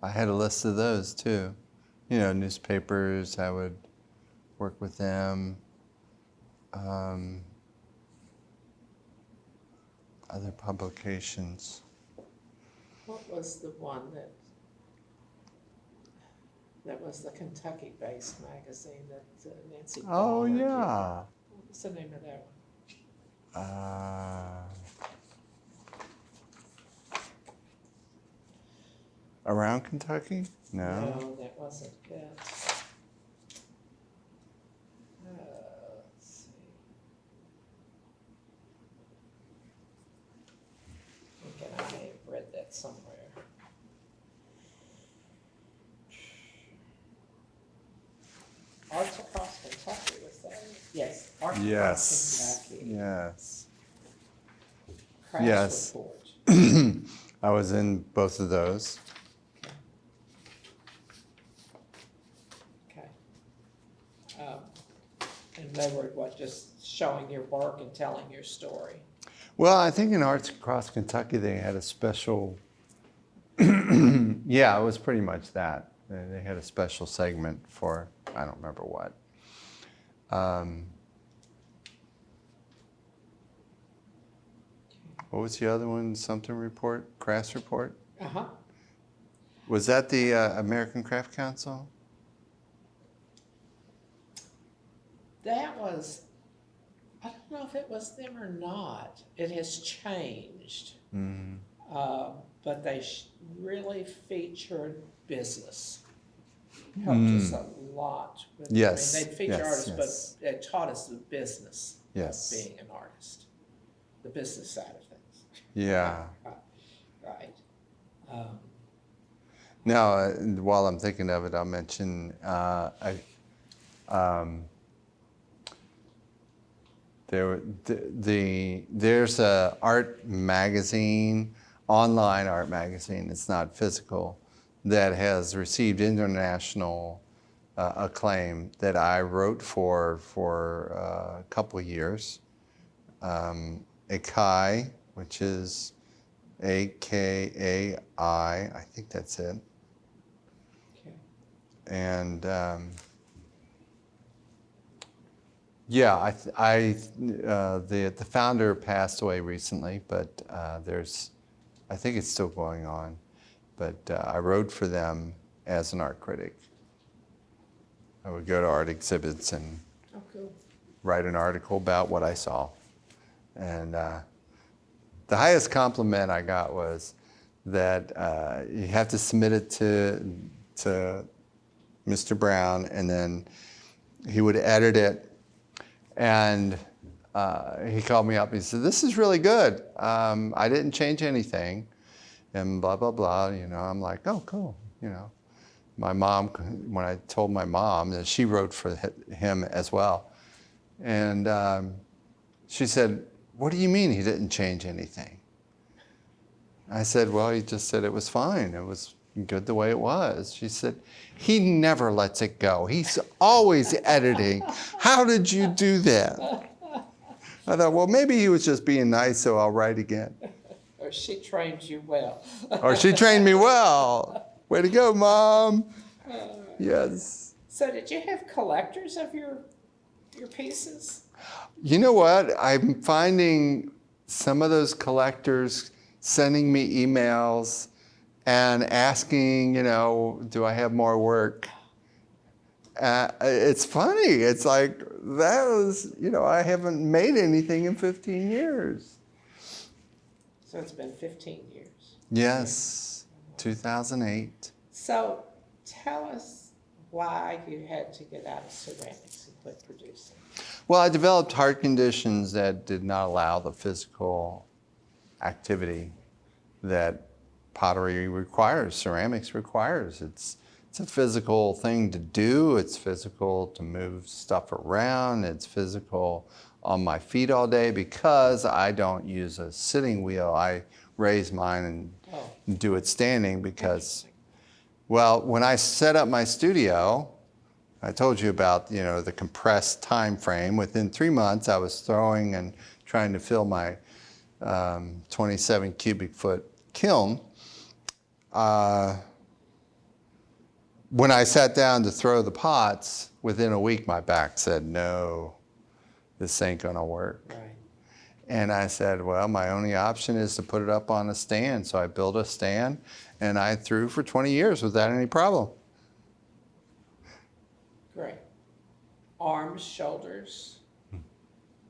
had a list of those too. You know, newspapers, I would work with them. Other publications. What was the one that was the Kentucky-based magazine that Nancy Oh Ballmer did? yeah. What's the name of that one? Around Kentucky? No. No, that wasn't it. Let's see. Thinking I may have read that somewhere. Arts Across Kentucky, was that it? Yes. Arts Yes. Across Kentucky. Yes. Crafts Yes. Report. I was in both of those. Okay. And they were what, just showing your work and telling your story? Well, I think in Arts Across Kentucky they had a special, yeah, it was pretty much that. They had a special segment for, I don't remember what. What was the other one? Something report? Crafts report? Uh-huh. Was that the American Craft Council? That was, I don't know if it was them or not. It has changed. Mm-hmm. But they really featured business. Helped us a lot. With, Yes, I mean, they'd feature yes, artists, yes. but it taught us the business Yes. of being an artist, the business side of things. Yeah. Right. Now, while I'm thinking of it, I'll mention there's a art magazine, online art magazine. It's not physical, that has received international acclaim that I wrote for a couple of years. Ikai, which is AKAI, I think that's it. Okay. And yeah, the founder passed away recently, but I think it's still going on. But I wrote for them as an art critic. I would go to art exhibits and Oh, cool. write an article about what I saw. And the highest compliment I got was that you have to submit it to Mr. Brown, and then he would edit it. And he called me up and he said, "This is really good. I didn't change anything," and blah, blah, blah. You know, I'm like, "Oh, cool." You know, my mom, when I told my mom that she wrote for him as well. And she said, "What do you mean he didn't change anything?" I said, "Well, he just said it was fine. It was good the way it was." She said, "He never lets it go. He's always editing. How did you do that?" I thought, well, maybe he was just being nice, so I'll write again. Or she trained you well. Or she trained me well. Way to go, Mom. Yes. So did you have collectors of your pieces? You know what? I'm finding some of those collectors sending me emails and asking, you know, do I have more work? It's funny. It's like, that was, you know, I haven't made anything in 15 years. So it's been 15 years. Yes, 2008. So tell us why you had to get out of ceramics and quit producing. Well, I developed heart conditions that did not allow the physical activity that pottery requires, ceramics requires. It's a physical thing to do. It's physical to move stuff around. It's physical on my feet all day because I don't use a sitting wheel. I raise mine and do it standing because, well, when I set up my studio, I told you about, you know, the compressed time frame. Within 3 months, I was throwing and trying to fill my 27 cubic foot kiln. When I sat down to throw the pots, within a week my back said, "No, this ain't gonna work." Right. And I said, well, my only option is to put it up on a stand. So I built a stand and I threw for 20 years without any problem. Great. Arms, shoulders?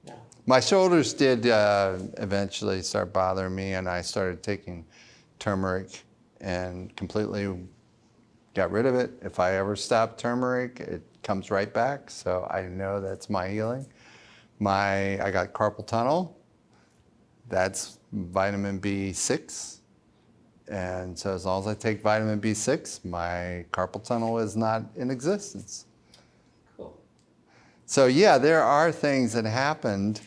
No. My shoulders did eventually start bothering me, and I started taking turmeric and completely got rid of it. If I ever stop turmeric, it comes right back. So I know that's my healing. I got carpal tunnel. That's vitamin B6. And so as long as I take vitamin B6, my carpal tunnel is not in existence. Cool. So yeah, there are things that happened,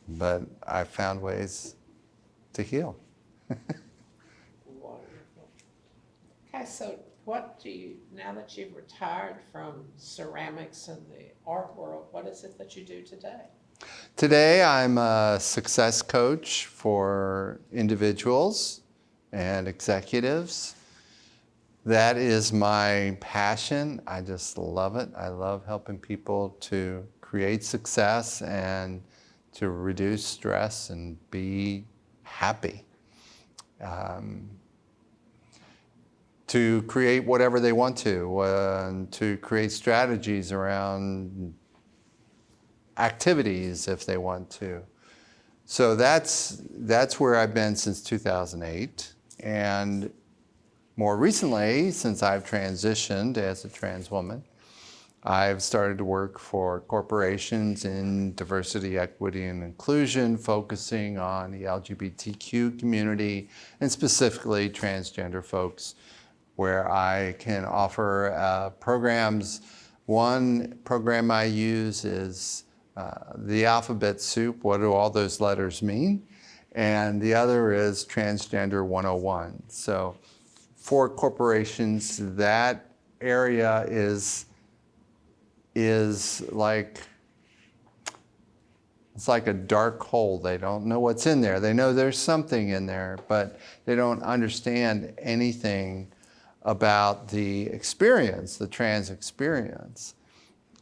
but I found ways to heal. Wonderful. Okay, so what do you, now that you've retired from ceramics and the art world, what is it that you do today? Today, I'm a success coach for individuals and executives. That is my passion. I just love it. I love helping people to create success and to reduce stress and be happy. To create whatever they want to create strategies around activities if they want to. So that's where I've been since 2008. And more recently, since I've transitioned as a trans woman, I've started to work for corporations in diversity, equity, and inclusion, focusing on the LGBTQ community and specifically transgender folks, where I can offer programs. One program I use is the alphabet soup, what do all those letters mean? And the other is Transgender 101. So for corporations, that area is like It's like a dark hole. They don't know what's in there. They know there's something in there, but they don't understand anything about the experience, the trans experience.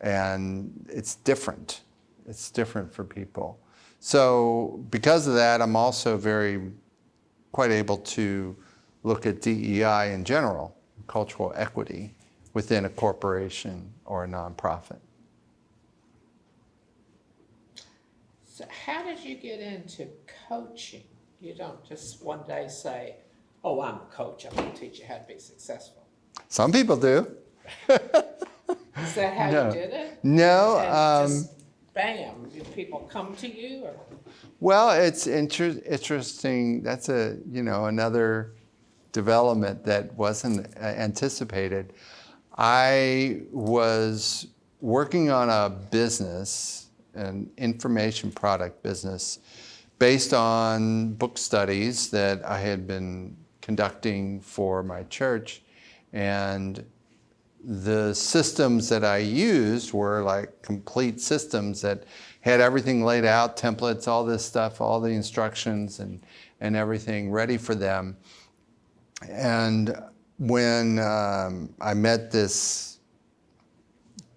And it's different. It's different for people. So because of that, I'm also quite able to look at DEI in general, cultural equity, within a corporation or a nonprofit. So how did you get into coaching? You don't just one day say, oh, I'm a coach, I'm going to teach you how to be successful. Some people do. Is that how No. you did it? No. And just bam, did people come to you? Or? Well, it's interesting. That's another development that wasn't anticipated. I was working on a business, an information product business, based on book studies that I had been conducting for my church. And the systems that I used were like complete systems that had everything laid out, templates, all this stuff, all the instructions and everything ready for them. And when I met this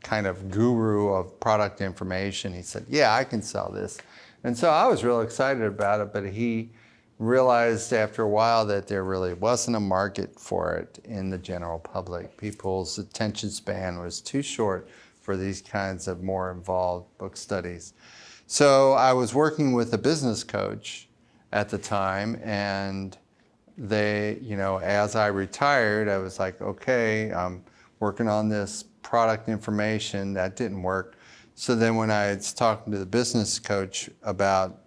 kind of guru of product information, he said, yeah, I can sell this. And so I was real excited about it, but he realized after a while that there really wasn't a market for it in the general public. People's attention span was too short for these kinds of more involved book studies. So I was working with a business coach at the time, and they, as I retired, I was like, okay, I'm working on this product information. That didn't work. So then when I was talking to the business coach about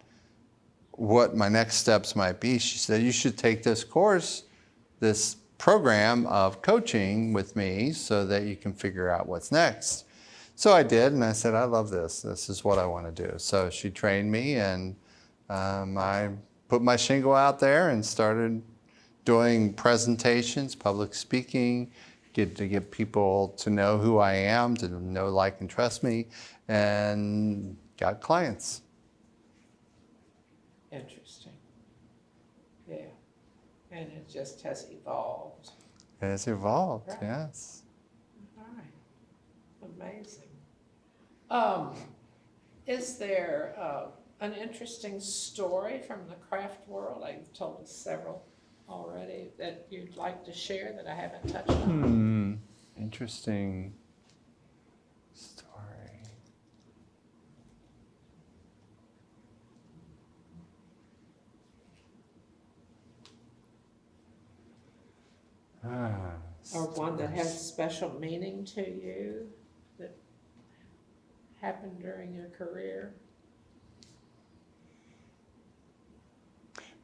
what my next steps might be, she said, you should take this course, this program of coaching with me so that you can figure out what's next. So I did, and I said, I love this. This is what I want to do. So she trained me, and I put my shingle out there and started doing presentations, public speaking, to get people to know who I am, to know, like, and trust me, and got clients. Interesting. Yeah. And it just has evolved. It has evolved, Right. yes. All right. Amazing. Is there an interesting story from the craft world? You've told us several already that you'd like to share that I haven't touched on. Interesting story. Or one that has special meaning to you that happened during your career?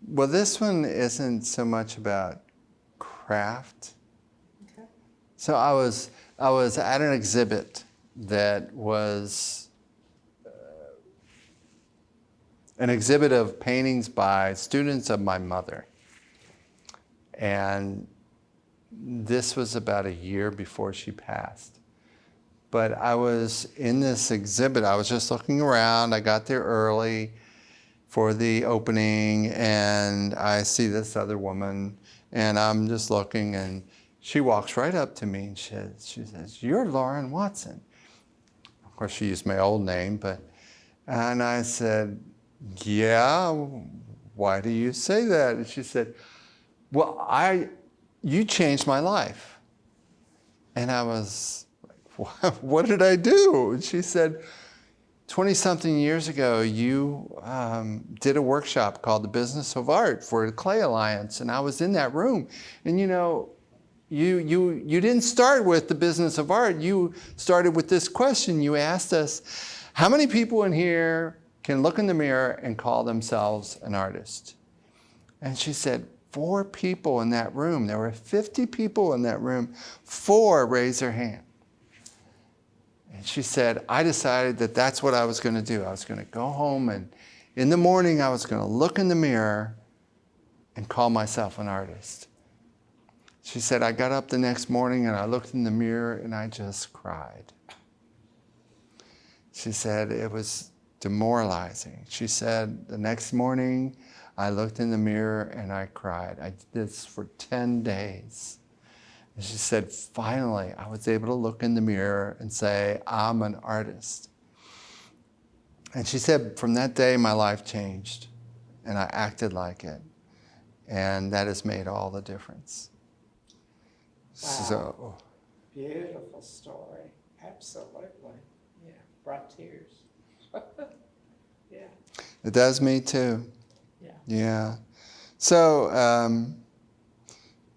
Well, this one isn't so much about craft. Okay. So I was at an exhibit that was an exhibit of paintings by students of my mother. And this was about a year before she passed. But I was in this exhibit, I was just looking around, I got there early for the opening, and I see this other woman, and I'm just looking, and she walks right up to me, and she says, you're Lawren Watson. Of course, she used my old name, and I said, yeah, why do you say that? And she said, well, you changed my life. And I was like, what did I do? And she said, 20-something years ago, you did a workshop called The Business of Art for the Clay Alliance, and I was in that room. And you didn't start with the business of art. You started with this question. You asked us, how many people in here can look in the mirror and call themselves an artist? And she said, 4 people in that room. There were 50 people in that room. 4 raised their hand. And she said, I decided that that's what I was going to do. I was going to go home, and in the morning I was going to look in the mirror and call myself an artist. She said, I got up the next morning and I looked in the mirror and I just cried. She said, it was demoralizing. She said, the next morning, I looked in the mirror and I cried. I did this for 10 days. And she said, finally, I was able to look in the mirror and say, I'm an artist. And she said, from that day, my life changed, and I acted like it. And that has made all the difference. Wow. So, Beautiful story. Absolutely. Yeah. Brought tears. Yeah. it does me too. Yeah. Yeah. So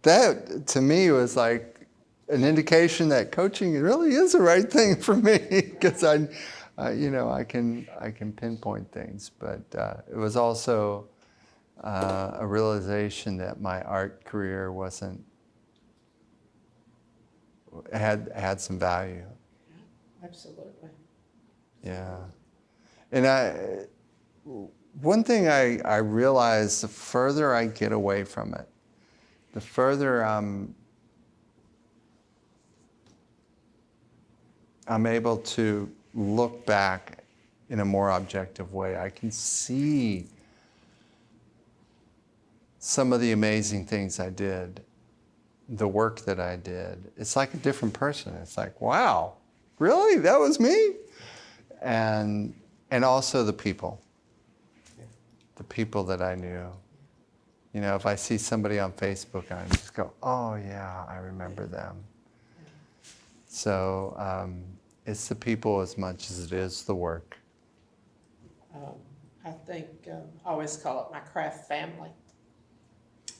that to me was like an indication that coaching really is the right thing for me, because I can pinpoint things. But it was also a realization that my art career had some value. Yeah. Absolutely. Yeah. And one thing I realize, the further I get away from it, the further I'm able to look back in a more objective way. I can see some of the amazing things I did, the work that I did. It's like a different person. It's like, wow, really? That was me? And also the people that I knew. You know, if I see somebody on Facebook, I just go, oh yeah, I remember them. So it's the people as much as it is the work. I think I always call it my craft family.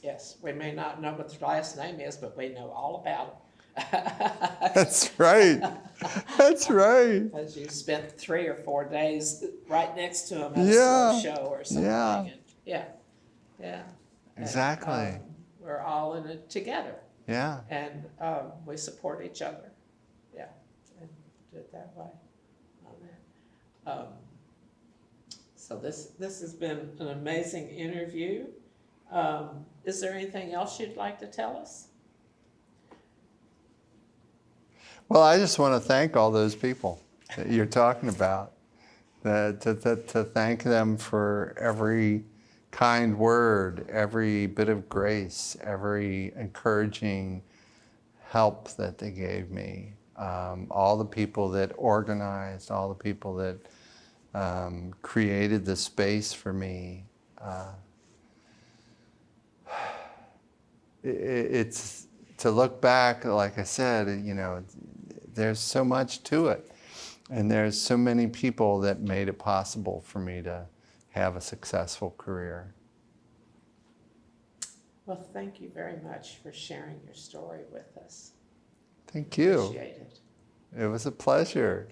Yes, we may not know what their last name is, but we know all about them. That's right. That's right. Because you spent 3 or 4 days right next to them at Yeah. a slow show or something. Yeah. And yeah. Exactly. And, we're all in it together, Yeah. and we support each other. Yeah, and do it that way on that. So this has been an amazing interview. Is there anything else you'd like to tell us? Well, I just want to thank all those people that you're talking about. To thank them for every kind word, every bit of grace, every encouraging help that they gave me. All the people that organized, all the people that created the space for me. It's to look back, like I said, you know, there's so much to it. And there's so many people that made it possible for me to have a successful career. Well, thank you very much for sharing your story with us. Thank you. Appreciate it. It was a pleasure.